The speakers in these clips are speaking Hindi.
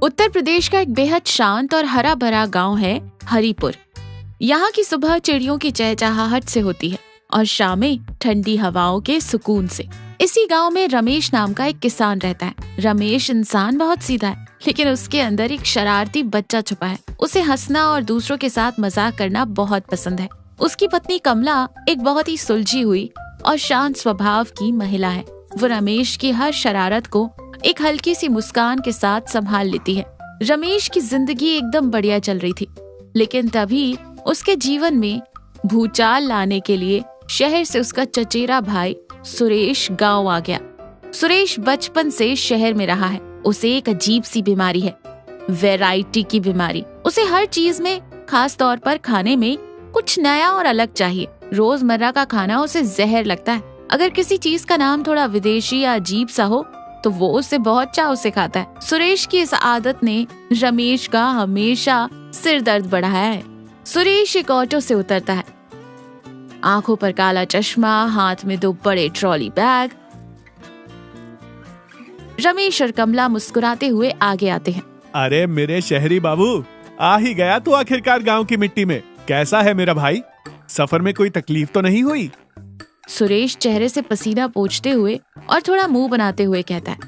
उत्तर प्रदेश का एक बेहद शांत और हरा भरा गांव है हरिपुर। यहाँ की सुबह चिड़ियों की चहचहाहट से होती है और शामें ठंडी हवाओं के सुकून से। इसी गांव में रमेश नाम का एक किसान रहता है। रमेश इंसान बहुत सीधा है, लेकिन उसके अंदर एक शरारती बच्चा छुपा है। उसे हंसना और दूसरों के साथ मजाक करना बहुत पसंद है। उसकी पत्नी कमला एक बहुत ही सुलझी हुई और शांत स्वभाव की महिला है। वो रमेश की हर शरारत को एक हल्की सी मुस्कान के साथ संभाल लेती है। रमेश की जिंदगी एकदम बढ़िया चल रही थी, लेकिन तभी उसके जीवन में भूचाल लाने के लिए शहर से उसका चचेरा भाई सुरेश गांव आ गया। सुरेश बचपन से शहर में रहा है। उसे एक अजीब सी बीमारी है, वैरायटी की बीमारी। उसे हर चीज में, खास तौर पर खाने में कुछ नया और अलग चाहिए। रोजमर्रा का खाना उसे जहर लगता है। अगर किसी चीज का नाम थोड़ा विदेशी या अजीब सा हो तो वो उसे बहुत चाव से खाता है। सुरेश की इस आदत ने रमेश का हमेशा सिर दर्द बढ़ाया है। सुरेश एक ऑटो से उतरता है, आंखों पर काला चश्मा, हाथ में 2 बड़े ट्रॉली बैग। रमेश और कमला मुस्कुराते हुए आगे आते हैं। अरे मेरे शहरी बाबू, आ ही गया तू आखिरकार गांव की मिट्टी में। कैसा है मेरा भाई? सफर में कोई तकलीफ तो नहीं हुई? सुरेश चेहरे से पसीना पोंछते हुए और थोड़ा मुंह बनाते हुए कहता है।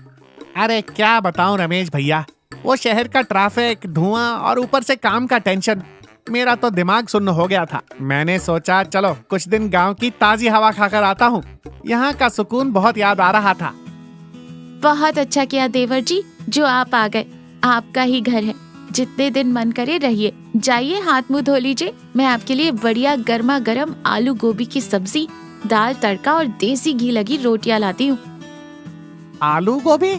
अरे क्या बताऊं रमेश भैया, वो शहर का ट्रैफिक, धुआं और ऊपर से काम का टेंशन, मेरा तो दिमाग सुन्न हो गया था। मैंने सोचा चलो कुछ दिन गांव की ताजी हवा खाकर आता हूँ। यहाँ का सुकून बहुत याद आ रहा था। बहुत अच्छा किया देवर जी जो आप आ गए। आपका ही घर है, जितने दिन मन करे रहिए। जाइए हाथ मुंह धो लीजिए। मैं आपके लिए बढ़िया गर्मा गर्म आलू गोभी की सब्जी, दाल तड़का और देसी घी लगी रोटियां लाती हूँ। आलू गोभी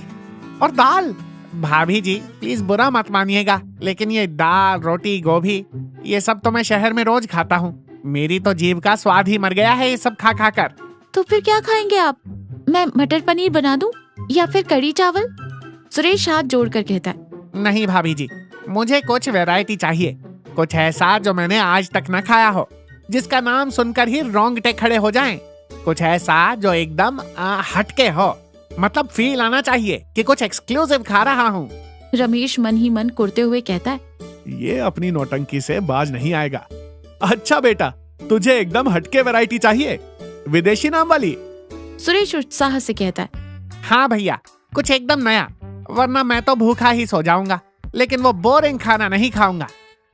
और दाल? भाभी जी प्लीज बुरा मत मानिएगा, लेकिन ये दाल, रोटी, गोभी ये सब तो मैं शहर में रोज खाता हूँ। मेरी तो जीभ का स्वाद ही मर गया है ये सब खा खा कर। तो फिर क्या खाएंगे आप? मैं मटर पनीर बना दूं या फिर कड़ी चावल? सुरेश हाथ जोड़कर कहता है। नहीं भाभी जी, मुझे कुछ वैरायटी चाहिए। कुछ ऐसा जो मैंने आज तक न खाया हो, जिसका नाम सुनकर ही रोंगटे खड़े हो जाएं। कुछ ऐसा जो एकदम हटके हो, मतलब फील आना चाहिए कि कुछ एक्सक्लूसिव खा रहा हूँ। रमेश मन ही मन कुड़ते हुए कहता है। ये अपनी नौटंकी से बाज नहीं आएगा। अच्छा बेटा, तुझे एकदम हटके वैरायटी चाहिए, विदेशी नाम वाली? सुरेश उत्साह से कहता है। हाँ भैया, कुछ एकदम नया, वरना मैं तो भूखा ही सो जाऊंगा, लेकिन वो बोरिंग खाना नहीं खाऊंगा।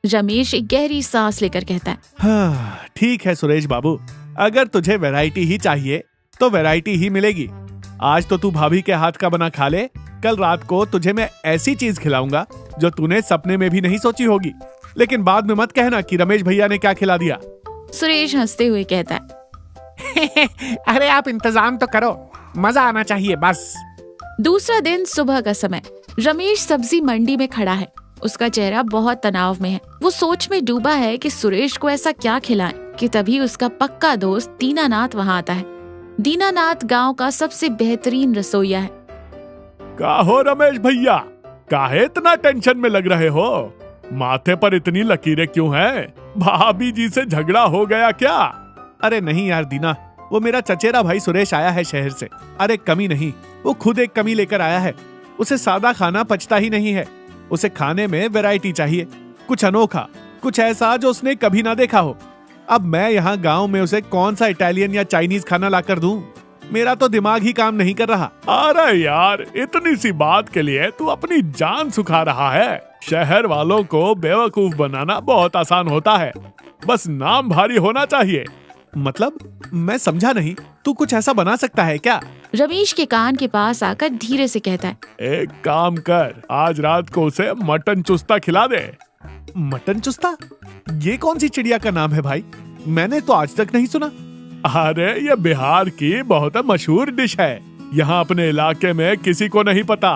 रमेश एक गहरी सांस लेकर कहता है। हाँ, ठीक है सुरेश बाबू, अगर तुझे वैरायटी ही चाहिए तो वैरायटी ही मिलेगी। आज तो तू भाभी के हाथ का बना खा ले, कल रात को तुझे मैं ऐसी चीज खिलाऊंगा जो तूने सपने में भी नहीं सोची होगी। लेकिन बाद में मत कहना कि रमेश भैया ने क्या खिला दिया। सुरेश हंसते हुए कहता है। अरे आप इंतजाम तो करो, मजा आना चाहिए बस। दूसरा दिन सुबह का समय। रमेश सब्जी मंडी में खड़ा है। उसका चेहरा बहुत तनाव में है। वो सोच में डूबा है कि सुरेश को ऐसा क्या खिलाएं कि तभी उसका पक्का दोस्त दीनानाथ वहाँ आता है। दीनानाथ गांव का सबसे बेहतरीन रसोइया है। का हो रमेश भैया, काहे इतना टेंशन में लग रहे हो? माथे पर इतनी लकीरें क्यों हैं? भाभी जी से झगड़ा हो गया क्या? अरे नहीं यार दीना, वो मेरा चचेरा भाई सुरेश आया है शहर से। अरे कमी नहीं, वो खुद एक कमी लेकर आया है। उसे सादा खाना पचता ही नहीं है। उसे खाने में वैरायटी चाहिए, कुछ अनोखा, कुछ ऐसा जो उसने कभी ना देखा हो। अब मैं यहाँ गांव में उसे कौन सा इटालियन या चाइनीज खाना लाकर दूं? मेरा तो दिमाग ही काम नहीं कर रहा। अरे यार, इतनी सी बात के लिए तू अपनी जान सुखा रहा है। शहर वालों को बेवकूफ बनाना बहुत आसान होता है, बस नाम भारी होना चाहिए। मतलब मैं समझा नहीं, तू कुछ ऐसा बना सकता है क्या? रमेश के कान के पास आकर धीरे से कहता है। एक काम कर, आज रात को उसे मटन चुस्ता खिला दे। मटन चुस्ता? ये कौन सी चिड़िया का नाम है भाई? मैंने तो आज तक नहीं सुना। अरे ये बिहार की बहुत मशहूर डिश है। यहाँ अपने इलाके में किसी को नहीं पता।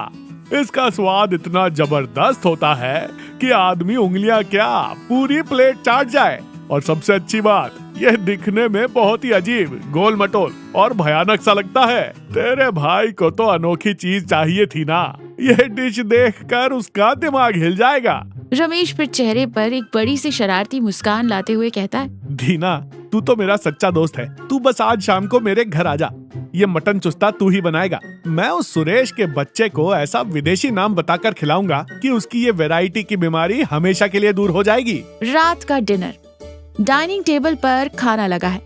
इसका स्वाद इतना जबरदस्त होता है कि आदमी उंगलियां क्या पूरी प्लेट चाट जाए। और सबसे अच्छी बात, यह दिखने में बहुत ही अजीब, गोल मटोल और भयानक सा लगता है। तेरे भाई को तो अनोखी चीज चाहिए थी ना। यह डिश देखकर उसका दिमाग हिल जाएगा। रमेश फिर चेहरे पर एक बड़ी सी शरारती मुस्कान लाते हुए कहता है। दीना, तू तो मेरा सच्चा दोस्त है। तू बस आज शाम को मेरे घर आ जा। ये मटन चुस्ता तू ही बनाएगा। मैं उस सुरेश के बच्चे को ऐसा विदेशी नाम बताकर खिलाऊंगा कि उसकी ये वैरायटी की बीमारी हमेशा के लिए दूर हो जाएगी। रात का डिनर। डाइनिंग टेबल पर खाना लगा है।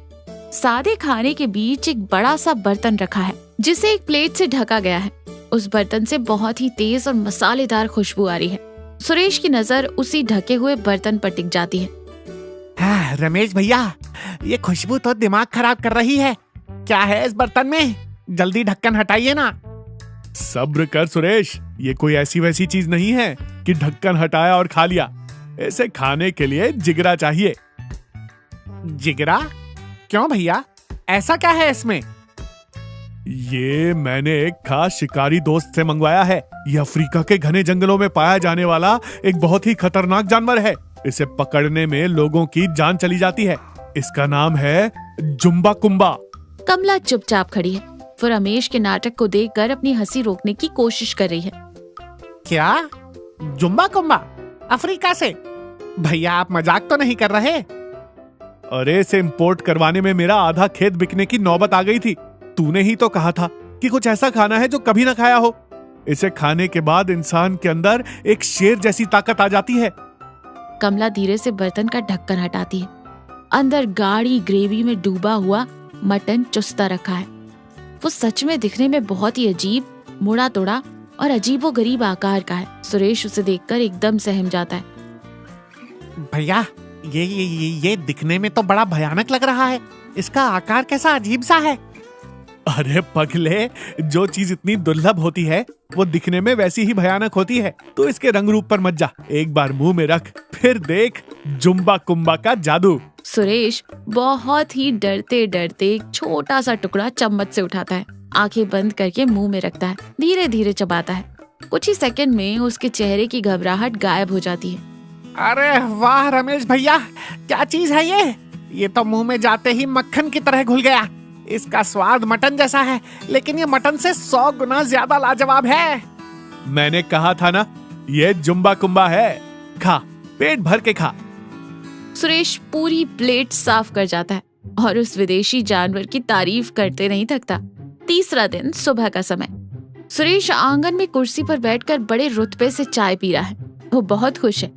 सादे खाने के बीच एक बड़ा सा बर्तन रखा है जिसे एक प्लेट से ढका गया है। उस बर्तन से बहुत ही तेज और मसालेदार खुशबू आ रही है। सुरेश की नजर उसी ढके हुए बर्तन पर टिक जाती है। हाँ, रमेश भैया, ये खुशबू तो दिमाग खराब कर रही है। क्या है इस बर्तन में? जल्दी ढक्कन हटाइए ना। सब्र कर सुरेश, ये कोई ऐसी वैसी चीज नहीं है कि ढक्कन हटाया और खा लिया। इसे खाने के लिए जिगरा चाहिए। जिगरा? क्यों भैया, ऐसा क्या है इसमें? ये मैंने एक खास शिकारी दोस्त से मंगवाया है। ये अफ्रीका के घने जंगलों में पाया जाने वाला एक बहुत ही खतरनाक जानवर है। इसे पकड़ने में लोगों की जान चली जाती है। इसका नाम है जुम्बा कुम्बा। कमला चुपचाप खड़ी है। वो रमेश के नाटक को देखकर अपनी हंसी रोकने की कोशिश कर रही है। क्या? जुम्बा कुम्बा? अफ्रीका से? भैया, आप मजाक तो नहीं कर रहे? अरे, इसे इंपोर्ट करवाने में मेरा आधा खेत बिकने की नौबत आ गई थी। तूने ही तो कहा था कि कुछ ऐसा खाना है जो कभी ना खाया हो। इसे खाने के बाद इंसान के अंदर एक शेर जैसी ताकत आ जाती है। कमला धीरे से बर्तन का ढक्कन हटाती है। अंदर गाढ़ी ग्रेवी में डूबा हुआ मटन चुस्ता रखा है। वो सच में दिखने में बहुत ही अजीब, मुड़ा तोड़ा और अजीबोगरीब आकार का है। सुरेश उसे देखकर एकदम सहम जाता है। भैया, ये दिखने में तो बड़ा भयानक लग रहा है। इसका आकार कैसा अजीब सा है। अरे पगले, जो चीज इतनी दुर्लभ होती है वो दिखने में वैसी ही भयानक होती है। तो इसके रंग रूप पर मत जा, एक बार मुंह में रख, फिर देख जुम्बा कुम्बा का जादू। सुरेश बहुत ही डरते डरते एक छोटा सा टुकड़ा चम्मच से उठाता है, आंखें बंद करके मुंह में रखता है, धीरे धीरे चबाता है। कुछ ही सेकंड में उसके चेहरे की घबराहट गायब हो जाती है। अरे वाह रमेश भैया, क्या चीज है ये? ये तो मुंह में जाते ही मक्खन की तरह घुल गया। इसका स्वाद मटन जैसा है, लेकिन ये मटन से 100 गुना ज्यादा लाजवाब है। मैंने कहा था ना, ये जुम्बा कुम्बा है। खा, पेट भर के खा। सुरेश पूरी प्लेट साफ कर जाता है और उस विदेशी जानवर की तारीफ करते नहीं थकता। तीसरा दिन, सुबह का समय। सुरेश आंगन में कुर्सी पर बैठकर बड़े रुतबे से चाय पी रहा है। वो बहुत खुश है।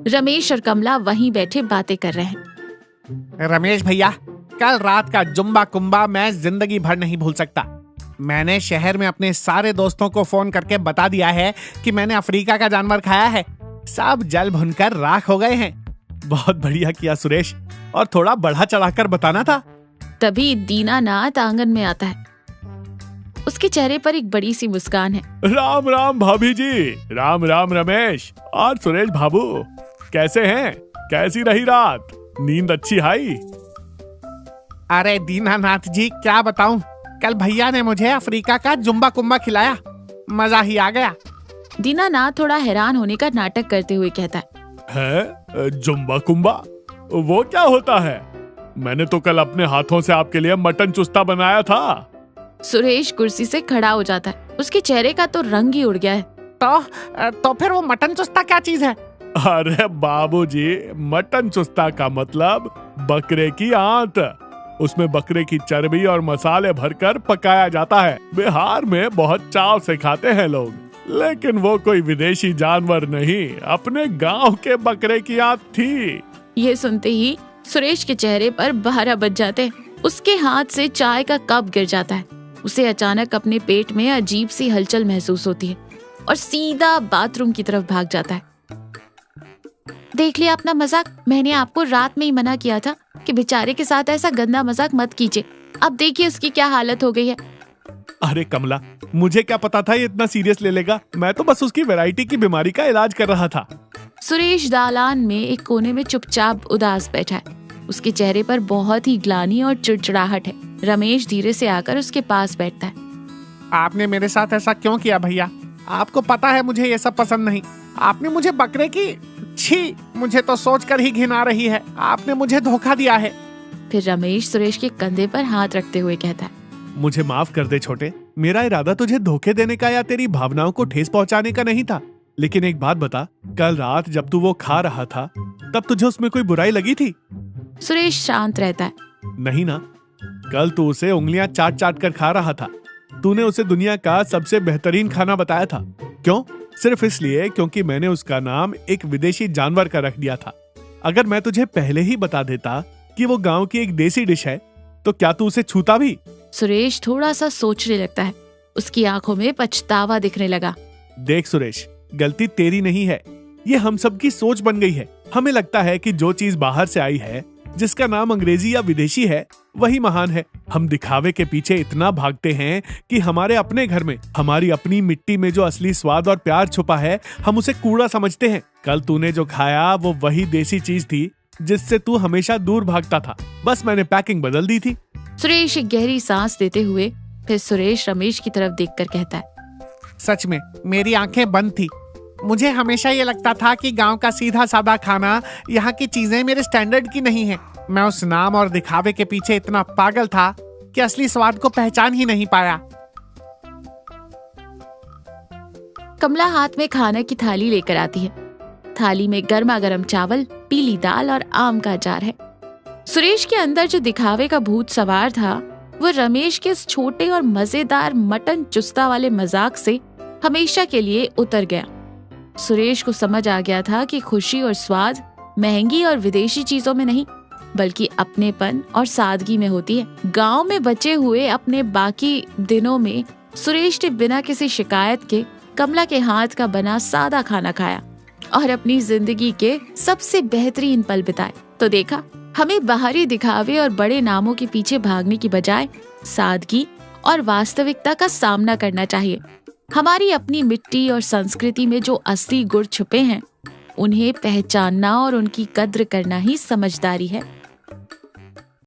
रमेश और कमला वहीं बैठे बातें कर रहे हैं। रमेश भैया, कल रात का जुम्बा कुम्बा मैं जिंदगी भर नहीं भूल सकता। मैंने शहर में अपने सारे दोस्तों को फोन करके बता दिया है कि मैंने अफ्रीका का जानवर खाया है। सब जल भुनकर राख हो गए हैं। बहुत बढ़िया किया सुरेश, और थोड़ा बढ़ा चढ़ाकर बताना था। तभी दीनानाथ आंगन में आता है। उसके चेहरे पर एक बड़ी सी मुस्कान है। राम राम भाभी जी। राम राम रमेश और सुरेश बाबू, कैसे हैं? कैसी रही रात? नींद अच्छी आई? अरे दीनानाथ जी, क्या बताऊं, कल भैया ने मुझे अफ्रीका का जुम्बा कुम्बा खिलाया। मजा ही आ गया। दीनानाथ थोड़ा हैरान होने का नाटक करते हुए कहता है जुम्बा कुम्बा? वो क्या होता है? मैंने तो कल अपने हाथों से आपके लिए मटन चुस्ता बनाया था। सुरेश कुर्सी से खड़ा हो जाता है। उसके चेहरे का तो रंग ही उड़ गया है। तो फिर वो मटन चुस्ता क्या चीज है? अरे बाबूजी, मटन चुस्ता का मतलब बकरे की आंत। उसमें बकरे की चर्बी और मसाले भरकर पकाया जाता है। बिहार में बहुत चाव से खाते हैं लोग, लेकिन वो कोई विदेशी जानवर नहीं, अपने गांव के बकरे की आंत थी। ये सुनते ही सुरेश के चेहरे पर 12 बज जाते। उसके हाथ से चाय का कप गिर जाता है। उसे अचानक अपने पेट में अजीब सी हलचल महसूस होती है और सीधा बाथरूम की तरफ भाग जाता है। देख लिया अपना मजाक? मैंने आपको रात में ही मना किया था कि बेचारे के साथ ऐसा गंदा मजाक मत कीजिए। अब देखिए उसकी क्या हालत हो गई है। अरे कमला, मुझे क्या पता था ये इतना सीरियस ले लेगा। मैं तो बस उसकी वैरायटी की बीमारी का इलाज कर रहा था। सुरेश दालान में एक कोने में चुपचाप उदास बैठा है। उसके चेहरे पर बहुत ही ग्लानि और चिड़चिड़ाहट है। रमेश धीरे से आकर उसके पास बैठता है। आपने मेरे साथ ऐसा क्यों किया भैया? आपको पता है मुझे ये सब पसंद नहीं। आपने मुझे बकरे की, छी, मुझे तो सोचकर ही घिन आ रही है। आपने मुझे धोखा दिया है। फिर रमेश सुरेश के कंधे पर हाथ रखते हुए कहता है, मुझे माफ कर दे छोटे। मेरा इरादा तुझे धोखे देने का या तेरी भावनाओं को ठेस पहुंचाने का नहीं था। लेकिन एक बात बता, कल रात जब तू वो खा रहा था तब तुझे उसमें कोई बुराई लगी थी? सुरेश शांत रहता है। नहीं ना, कल तू उसे उंगलियां चाट चाट कर खा रहा था। तूने उसे दुनिया का सबसे बेहतरीन खाना बताया था। क्यों? सिर्फ इसलिए क्योंकि मैंने उसका नाम एक विदेशी जानवर का रख दिया था। अगर मैं तुझे पहले ही बता देता कि वो गांव की एक देसी डिश है तो क्या तू उसे छूता भी? सुरेश थोड़ा सा सोचने लगता है। उसकी आंखों में पछतावा दिखने लगा। देख सुरेश, गलती तेरी नहीं है, ये हम सब की सोच बन गई है। हमें लगता है कि जो चीज बाहर से आई है, जिसका नाम अंग्रेजी या विदेशी है, वही महान है। हम दिखावे के पीछे इतना भागते हैं कि हमारे अपने घर में, हमारी अपनी मिट्टी में जो असली स्वाद और प्यार छुपा है, हम उसे कूड़ा समझते हैं। कल तूने जो खाया वो वही देसी चीज थी जिससे तू हमेशा दूर भागता था। बस मैंने पैकिंग बदल दी थी। सुरेश एक गहरी सांस लेते हुए फिर सुरेश रमेश की तरफ देखकर कहता है, सच में मेरी आंखें बंद थी। मुझे हमेशा ये लगता था कि गांव का सीधा साधा खाना, यहाँ की चीजें मेरे स्टैंडर्ड की नहीं है। मैं उस नाम और दिखावे के पीछे इतना पागल था कि असली स्वाद को पहचान ही नहीं पाया। कमला हाथ में खाने की थाली लेकर आती है। थाली में गर्मा गर्म चावल, पीली दाल और आम का अचार है। सुरेश के अंदर जो दिखावे का भूत सवार था वो रमेश के इस छोटे और मजेदार मटन चुस्ता वाले मजाक से हमेशा के लिए उतर गया। सुरेश को समझ आ गया था कि खुशी और स्वाद महंगी और विदेशी चीजों में नहीं, बल्कि अपनेपन और सादगी में होती है। गांव में बचे हुए अपने बाकी दिनों में सुरेश ने बिना किसी शिकायत के कमला के हाथ का बना सादा खाना खाया और अपनी जिंदगी के सबसे बेहतरीन पल बिताए। तो देखा, हमें बाहरी दिखावे और बड़े नामों के पीछे भागने की बजाय सादगी और वास्तविकता का सामना करना चाहिए। हमारी अपनी मिट्टी और संस्कृति में जो असली गुण छुपे हैं, उन्हें पहचानना और उनकी कद्र करना ही समझदारी है।